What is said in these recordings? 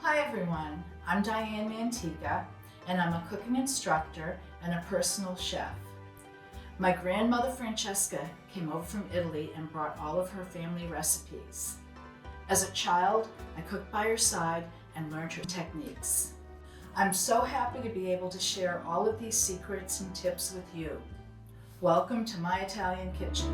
Hi everyone, I'm Diane Mantica and I'm a cooking instructor and a personal chef. My grandmother Francesca came over from Italy and brought all of her family recipes. As a child, I cooked by her side and learned her techniques. I'm so happy to be able to share all of these secrets and tips with you. Welcome to my Italian kitchen.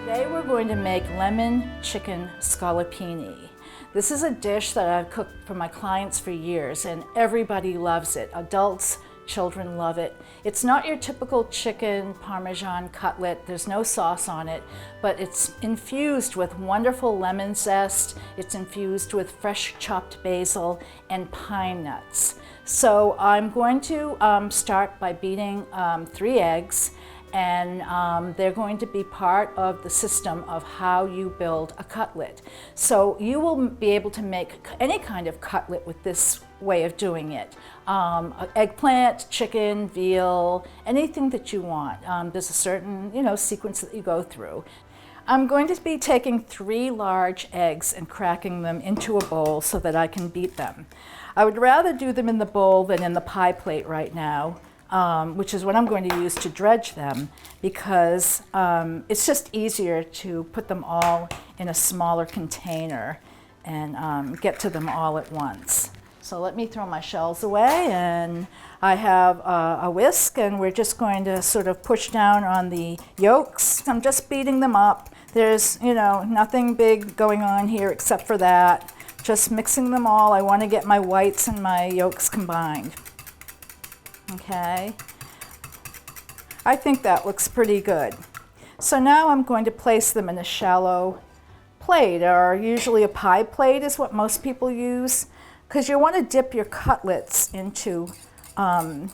Today we're going to make lemon chicken scallopini. This is a dish that I've cooked for my clients for years and everybody loves it. Adults, children love it. It's not your typical chicken parmesan cutlet. There's no sauce on it, but it's infused with wonderful lemon zest. It's infused with fresh chopped basil and pine nuts. So I'm going to start by beating 3 eggs. And they're going to be part of the system of how you build a cutlet. So you will be able to make any kind of cutlet with this way of doing it. Eggplant, chicken, veal, anything that you want. There's a certain, sequence that you go through. I'm going to be taking 3 large eggs and cracking them into a bowl so that I can beat them. I would rather do them in the bowl than in the pie plate right now. Which is what I'm going to use to dredge them, because it's just easier to put them all in a smaller container and get to them all at once. So let me throw my shells away, and I have a whisk, and we're just going to sort of push down on the yolks. I'm just beating them up. There's, nothing big going on here except for that. Just mixing them all. I want to get my whites and my yolks combined. Okay, I think that looks pretty good. So now I'm going to place them in a shallow plate, or usually a pie plate is what most people use, because you want to dip your cutlets into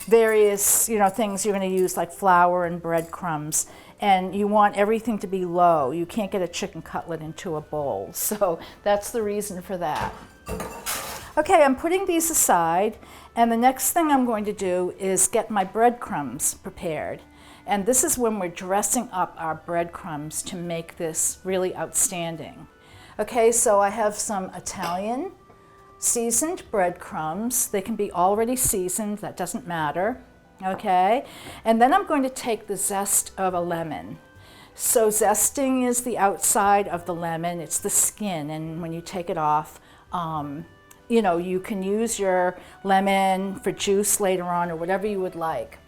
various things you're going to use, like flour and breadcrumbs, and you want everything to be low. You can't get a chicken cutlet into a bowl, so that's the reason for that. Okay, I'm putting these aside, and the next thing I'm going to do is get my breadcrumbs prepared. And this is when we're dressing up our breadcrumbs to make this really outstanding. Okay, so I have some Italian seasoned breadcrumbs. They can be already seasoned, that doesn't matter. Okay, and then I'm going to take the zest of a lemon. So zesting is the outside of the lemon, it's the skin, and when you take it off, you can use your lemon for juice later on or whatever you would like.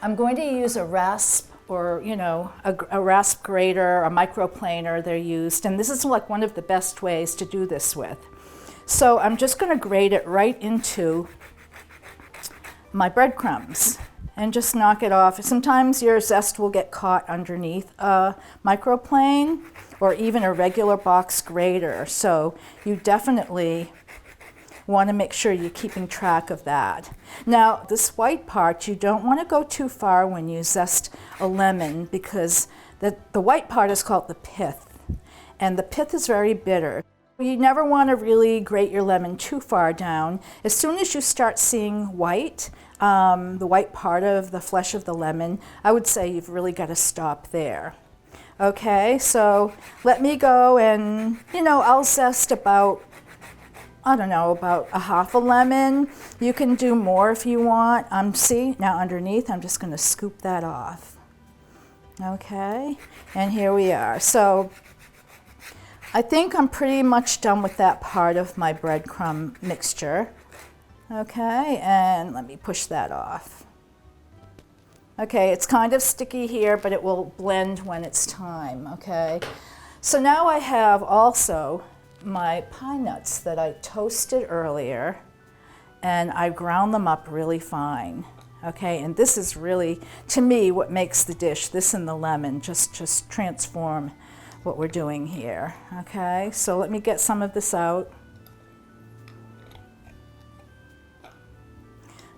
I'm going to use a rasp or, a rasp grater, a microplaner, they're used. And this is like one of the best ways to do this with. So I'm just going to grate it right into my breadcrumbs and just knock it off. Sometimes your zest will get caught underneath a microplane or even a regular box grater. So you definitely want to make sure you're keeping track of that. Now, this white part, you don't want to go too far when you zest a lemon, because the white part is called the pith, and the pith is very bitter. You never want to really grate your lemon too far down. As soon as you start seeing white, the white part of the flesh of the lemon, I would say you've really got to stop there. Okay, so let me go and, I'll zest about a half a lemon. You can do more if you want. See, now underneath, I'm just going to scoop that off. Okay, and here we are. So I think I'm pretty much done with that part of my breadcrumb mixture. Okay, and let me push that off. Okay, it's kind of sticky here, but it will blend when it's time, okay? So now I have also my pine nuts that I toasted earlier, and I ground them up really fine. Okay, and this is really, to me, what makes the dish. This and the lemon just transform what we're doing here. Okay, so let me get some of this out.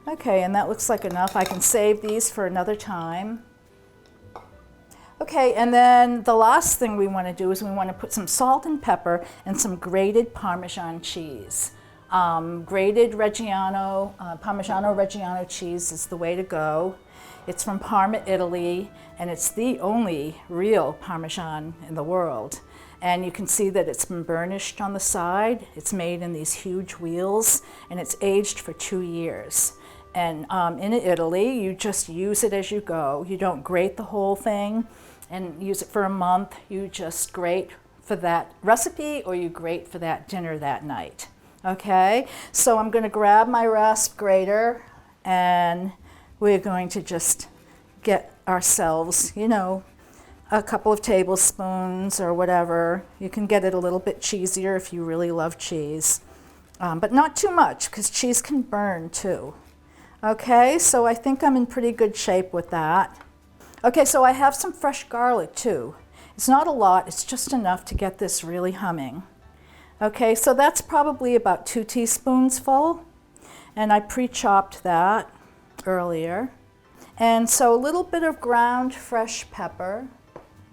Okay, and that looks like enough. I can save these for another time. Okay, and then the last thing we want to do is we want to put some salt and pepper and some grated Parmesan cheese. Grated Reggiano, Parmigiano Reggiano cheese is the way to go. It's from Parma, Italy, and it's the only real Parmesan in the world. And you can see that it's been burnished on the side. It's made in these huge wheels, and it's aged for 2 years. And in Italy, you just use it as you go. You don't grate the whole thing and use it for a month. You just grate for that recipe, or you grate for that dinner that night. Okay, so I'm going to grab my rasp grater, and we're going to just get ourselves, you know, a couple of tablespoons or whatever. You can get it a little bit cheesier if you really love cheese, but not too much, because cheese can burn too. Okay, so I think I'm in pretty good shape with that. Okay, so I have some fresh garlic too. It's not a lot, it's just enough to get this really humming. Okay, so that's probably about 2 teaspoons full, and I pre-chopped that earlier. And so a little bit of ground fresh pepper.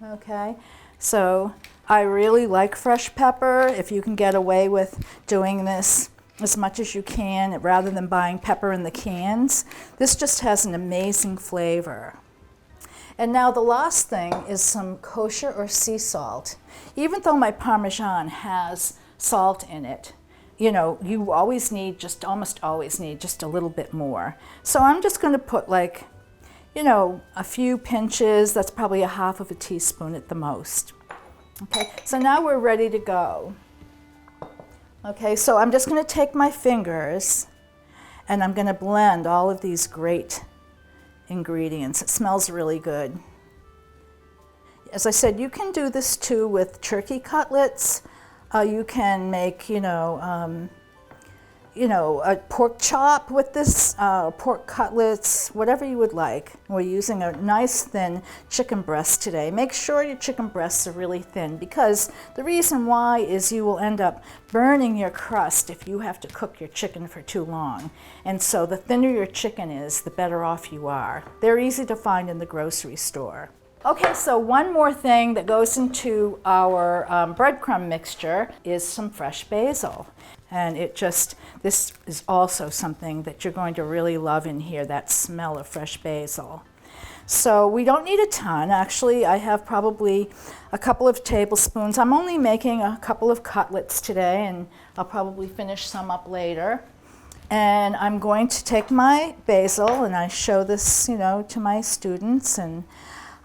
Okay, so I really like fresh pepper. If you can get away with doing this as much as you can rather than buying pepper in the cans, this just has an amazing flavor. And now the last thing is some kosher or sea salt. Even though my Parmesan has salt in it, you know, you always need, just almost always need just a little bit more. So I'm just going to put, like, you know, a few pinches. That's probably 1/2 teaspoon at the most. Okay, so now we're ready to go. Okay, so I'm just going to take my fingers and I'm going to blend all of these great ingredients. It smells really good. As I said, you can do this too with turkey cutlets. You can make, a pork chop with this, pork cutlets, whatever you would like. We're using a nice thin chicken breast today. Make sure your chicken breasts are really thin, because the reason why is you will end up burning your crust if you have to cook your chicken for too long. And so the thinner your chicken is, the better off you are. They're easy to find in the grocery store. Okay, so one more thing that goes into our breadcrumb mixture is some fresh basil. And this is also something that you're going to really love in here, that smell of fresh basil. So we don't need a ton. Actually, I have probably a couple of tablespoons. I'm only making a couple of cutlets today, and I'll probably finish some up later. And I'm going to take my basil, and I show this, to my students, and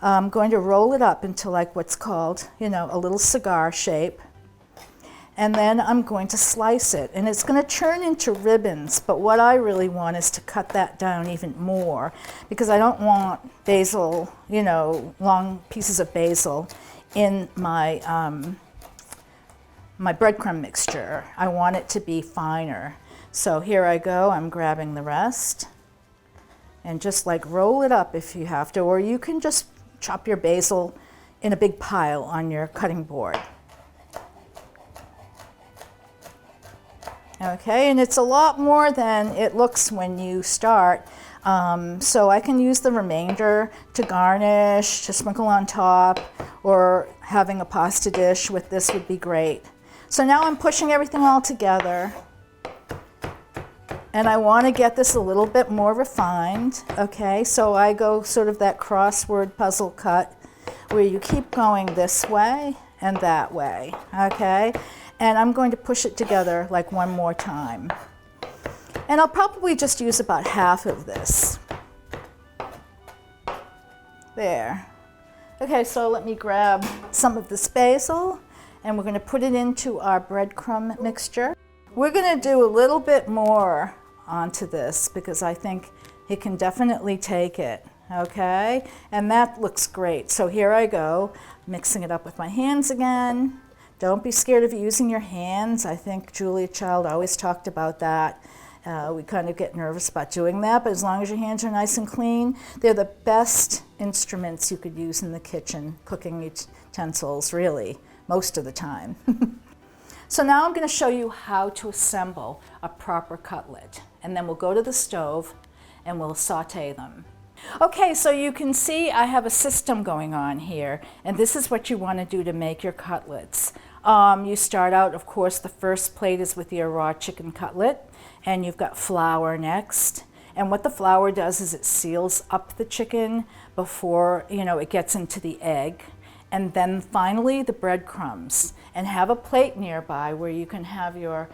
I'm going to roll it up into like what's called, a little cigar shape. And then I'm going to slice it, and it's going to turn into ribbons, but what I really want is to cut that down even more, because I don't want basil, long pieces of basil in my my breadcrumb mixture. I want it to be finer. So here I go, I'm grabbing the rest, and just like roll it up if you have to, or you can just chop your basil in a big pile on your cutting board. Okay, and it's a lot more than it looks when you start. So I can use the remainder to garnish, to sprinkle on top, or having a pasta dish with this would be great. So now I'm pushing everything all together. And I want to get this a little bit more refined. Okay, so I go sort of that crossword puzzle cut where you keep going this way and that way. Okay. And I'm going to push it together like one more time. And I'll probably just use about half of this. There. Okay, so let me grab some of this basil, and we're going to put it into our breadcrumb mixture. We're going to do a little bit more onto this because I think it can definitely take it. Okay, and that looks great. So here I go, mixing it up with my hands again. Don't be scared of using your hands. I think Julia Child always talked about that. We kind of get nervous about doing that, but as long as your hands are nice and clean, they're the best instruments you could use in the kitchen, cooking utensils, really, most of the time. So now I'm going to show you how to assemble a proper cutlet, and then we'll go to the stove and we'll saute them. Okay, so you can see I have a system going on here, and this is what you want to do to make your cutlets. You start out, of course, the first plate is with your raw chicken cutlet, and you've got flour next. And what the flour does is it seals up the chicken before, it gets into the egg. And then finally the breadcrumbs. And have a plate nearby where you can have your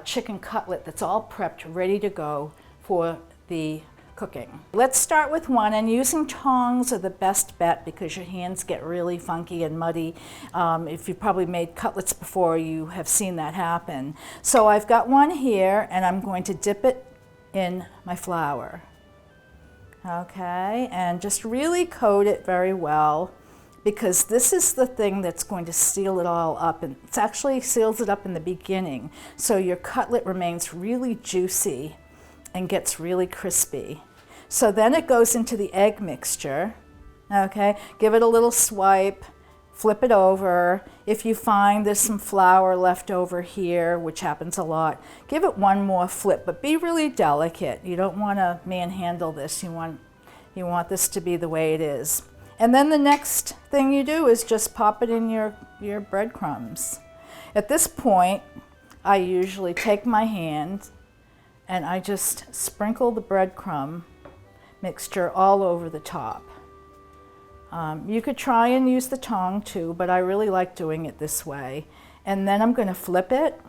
chicken cutlet that's all prepped, ready to go for the cooking. Let's start with one, and using tongs are the best bet because your hands get really funky and muddy. If you've probably made cutlets before, you have seen that happen. So I've got one here, and I'm going to dip it in my flour. Okay, and just really coat it very well, because this is the thing that's going to seal it all up, and it actually seals it up in the beginning, so your cutlet remains really juicy and gets really crispy. So then it goes into the egg mixture. Okay, give it a little swipe, flip it over. If you find there's some flour left over here, which happens a lot, give it one more flip, but be really delicate. You don't want to manhandle this. You want this to be the way it is. And then the next thing you do is just pop it in your breadcrumbs. At this point, I usually take my hand and I just sprinkle the breadcrumb mixture all over the top. You could try and use the tong too, but I really like doing it this way. And then I'm going to flip it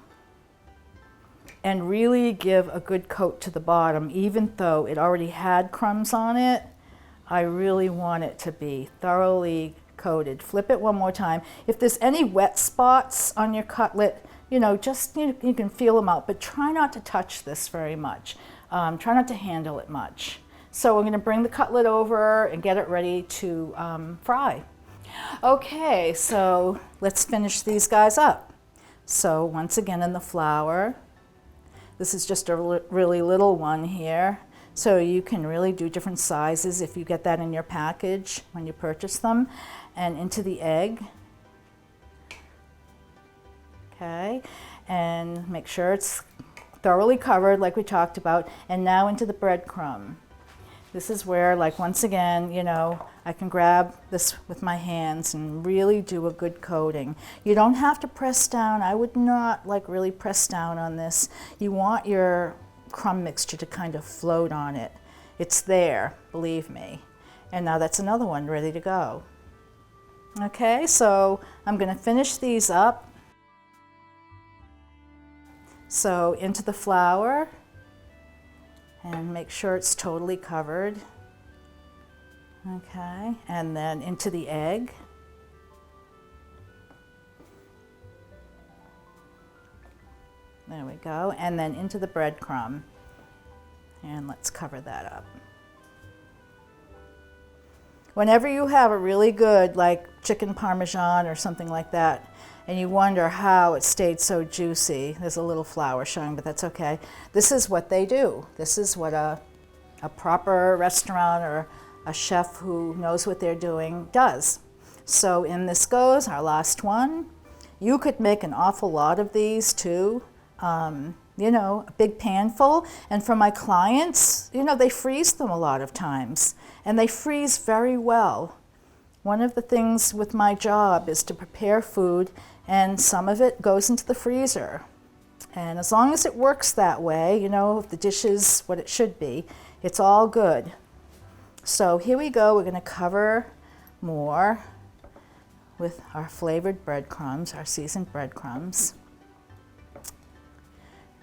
and really give a good coat to the bottom, even though it already had crumbs on it. I really want it to be thoroughly coated. Flip it one more time. If there's any wet spots on your cutlet, just you can feel them out, but try not to touch this very much. Try not to handle it much. So we're going to bring the cutlet over and get it ready to fry. Okay, so let's finish these guys up. So once again in the flour, this is just a really little one here. So you can really do different sizes if you get that in your package when you purchase them. And into the egg. Okay, and make sure it's thoroughly covered like we talked about. And now into the breadcrumb. This is where, once again, I can grab this with my hands and really do a good coating. You don't have to press down. I would not really press down on this. You want your crumb mixture to kind of float on it. It's there, believe me. And now that's another one ready to go. Okay, so I'm going to finish these up. So into the flour, and make sure it's totally covered. Okay, and then into the egg. There we go, and then into the breadcrumb. And let's cover that up. Whenever you have a really good, chicken parmesan or something like that, and you wonder how it stayed so juicy, there's a little flour showing, but that's okay. This is what they do. This is what a proper restaurant or a chef who knows what they're doing does. So in this goes our last one. You could make an awful lot of these too. A big pan full. And for my clients, they freeze them a lot of times, and they freeze very well. One of the things with my job is to prepare food, and some of it goes into the freezer. And as long as it works that way, if the dish is what it should be, it's all good. So here we go. We're going to cover more with our flavored breadcrumbs, our seasoned breadcrumbs.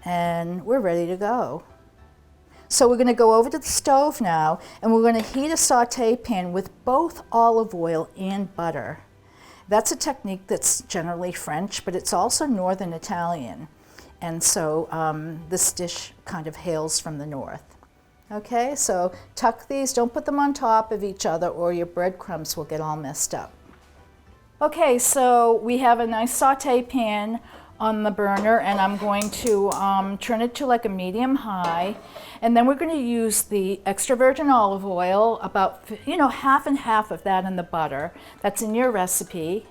And we're ready to go. So we're going to go over to the stove now, and we're going to heat a saute pan with both olive oil and butter. That's a technique that's generally French, but it's also Northern Italian. And so this dish kind of hails from the north. Okay, so tuck these, don't put them on top of each other or your breadcrumbs will get all messed up. Okay, so we have a nice saute pan on the burner, and I'm going to turn it to a medium high, and then we're going to use the extra virgin olive oil, about half and half of that in the butter. That's in your recipe.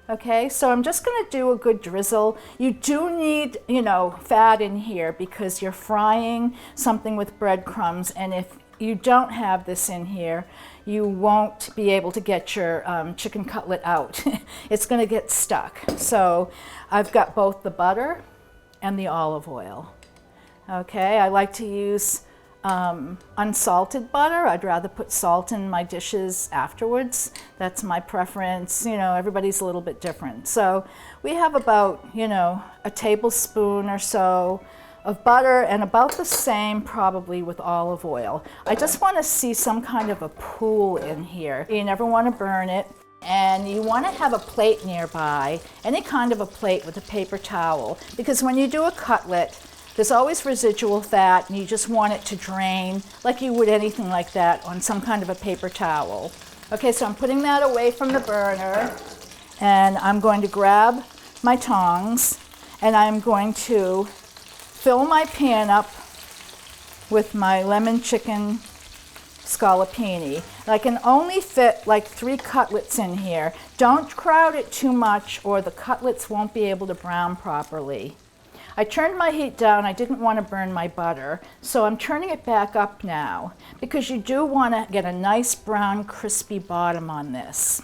Okay, so I'm just going to do a good drizzle. You do need fat in here because you're frying something with breadcrumbs, and if you don't have this in here, you won't be able to get your chicken cutlet out. It's going to get stuck. So I've got both the butter and the olive oil. Okay, I like to use unsalted butter. I'd rather put salt in my dishes afterwards. That's my preference. You know, everybody's a little bit different. So we have about, you know, a tablespoon or so of butter and about the same probably with olive oil. I just want to see some kind of a pool in here. You never want to burn it. And you want to have a plate nearby, any kind of a plate with a paper towel, because when you do a cutlet, there's always residual fat and you just want it to drain like you would anything like that on some kind of a paper towel. Okay, so I'm putting that away from the burner and I'm going to grab my tongs and I'm going to fill my pan up with my lemon chicken scallopini. I can only fit like 3 cutlets in here. Don't crowd it too much or the cutlets won't be able to brown properly. I turned my heat down. I didn't want to burn my butter, so I'm turning it back up now because you do want to get a nice brown crispy bottom on this.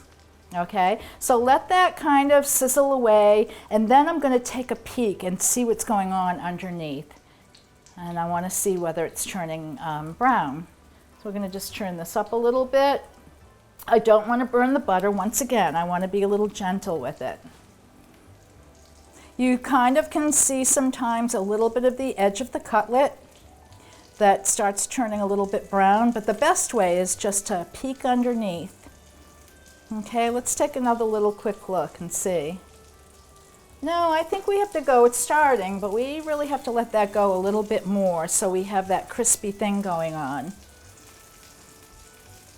Okay, so let that kind of sizzle away and then I'm going to take a peek and see what's going on underneath. And I want to see whether it's turning brown. So we're going to just turn this up a little bit. I don't want to burn the butter. Once again, I want to be a little gentle with it. You kind of can see sometimes a little bit of the edge of the cutlet that starts turning a little bit brown, but the best way is just to peek underneath. Okay, let's take another little quick look and see. No, I think we have to go, it's starting, but we really have to let that go a little bit more so we have that crispy thing going on.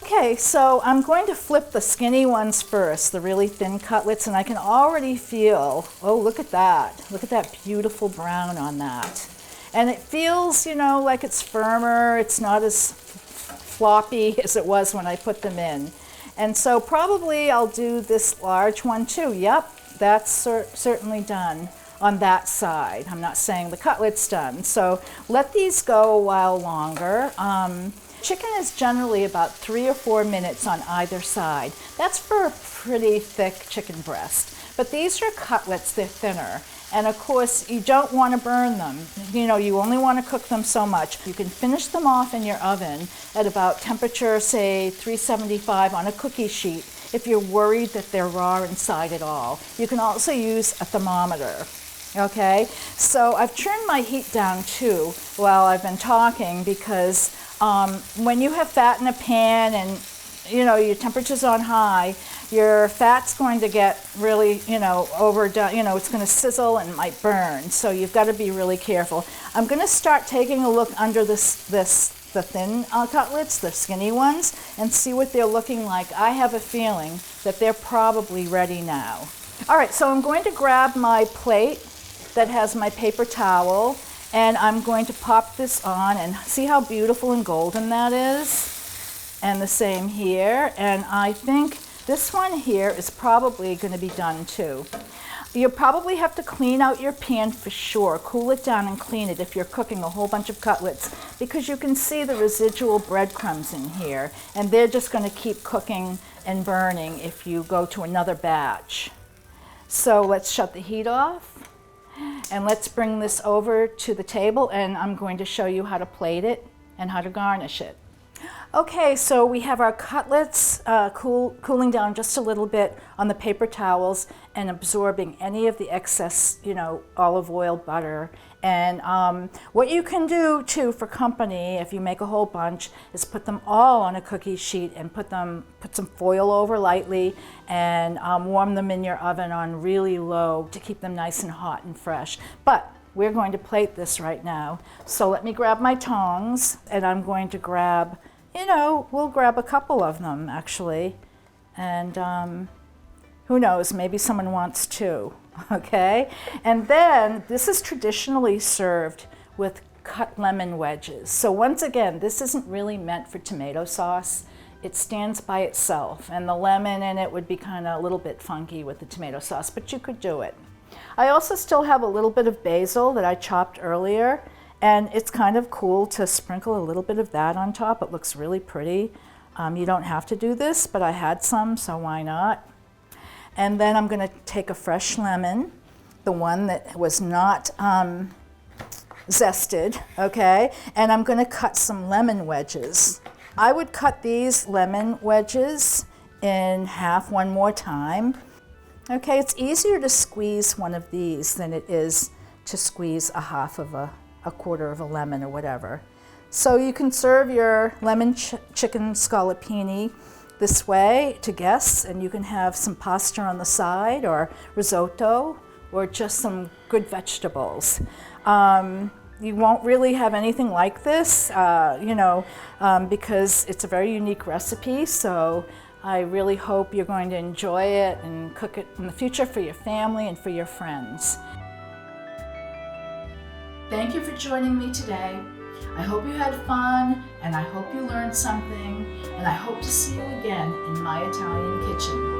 Okay, so I'm going to flip the skinny ones first, the really thin cutlets, and I can already feel, oh, look at that. Look at that beautiful brown on that. And it feels, you know, like it's firmer. It's not as floppy as it was when I put them in. And so probably I'll do this large one too. Yep, that's certainly done on that side. I'm not saying the cutlet's done. So let these go a while longer. Chicken is generally about 3 or 4 minutes on either side. That's for a pretty thick chicken breast. But these are cutlets, they're thinner. And of course, you don't want to burn them. You know, you only want to cook them so much. You can finish them off in your oven at about temperature, say 375 on a cookie sheet if you're worried that they're raw inside at all. You can also use a thermometer. Okay, so I've turned my heat down too while I've been talking because when you have fat in a pan and you know your temperature's on high, your fat's going to get really, you know, overdone. You know, it's going to sizzle and might burn. So you've got to be really careful. I'm going to start taking a look under the thin cutlets, the skinny ones, and see what they're looking like. I have a feeling that they're probably ready now. All right, so I'm going to grab my plate that has my paper towel, and I'm going to pop this on and see how beautiful and golden that is. And the same here. And I think this one here is probably going to be done too. You'll probably have to clean out your pan for sure. Cool it down and clean it if you're cooking a whole bunch of cutlets because you can see the residual breadcrumbs in here. And they're just going to keep cooking and burning if you go to another batch. So let's shut the heat off. And let's bring this over to the table and I'm going to show you how to plate it and how to garnish it. Okay, so we have our cutlets cooling down just a little bit on the paper towels and absorbing any of the excess, you know, olive oil, butter. And what you can do too for company, if you make a whole bunch, is put them all on a cookie sheet and put some foil over lightly and warm them in your oven on really low to keep them nice and hot and fresh. But we're going to plate this right now. So let me grab my tongs and I'm going to grab, you know, we'll grab a couple of them actually. And who knows, maybe someone wants 2. Okay, and then this is traditionally served with cut lemon wedges. So once again, this isn't really meant for tomato sauce. It stands by itself, and the lemon in it would be kind of a little bit funky with the tomato sauce, but you could do it. I also still have a little bit of basil that I chopped earlier, And it's kind of cool to sprinkle a little bit of that on top. It looks really pretty. You don't have to do this, but I had some, so why not? And then I'm going to take a fresh lemon, the one that was not zested, okay? And I'm going to cut some lemon wedges. I would cut these lemon wedges in half one more time. Okay, it's easier to squeeze one of these than it is to squeeze a half of a quarter of a lemon or whatever. So you can serve your lemon chicken scallopini this way to guests, and you can have some pasta on the side or risotto or just some good vegetables. You won't really have anything like this, because it's a very unique recipe, so I really hope you're going to enjoy it and cook it in the future for your family and for your friends. Thank you for joining me today. I hope you had fun, and I hope you learned something, and I hope to see you again in my Italian kitchen.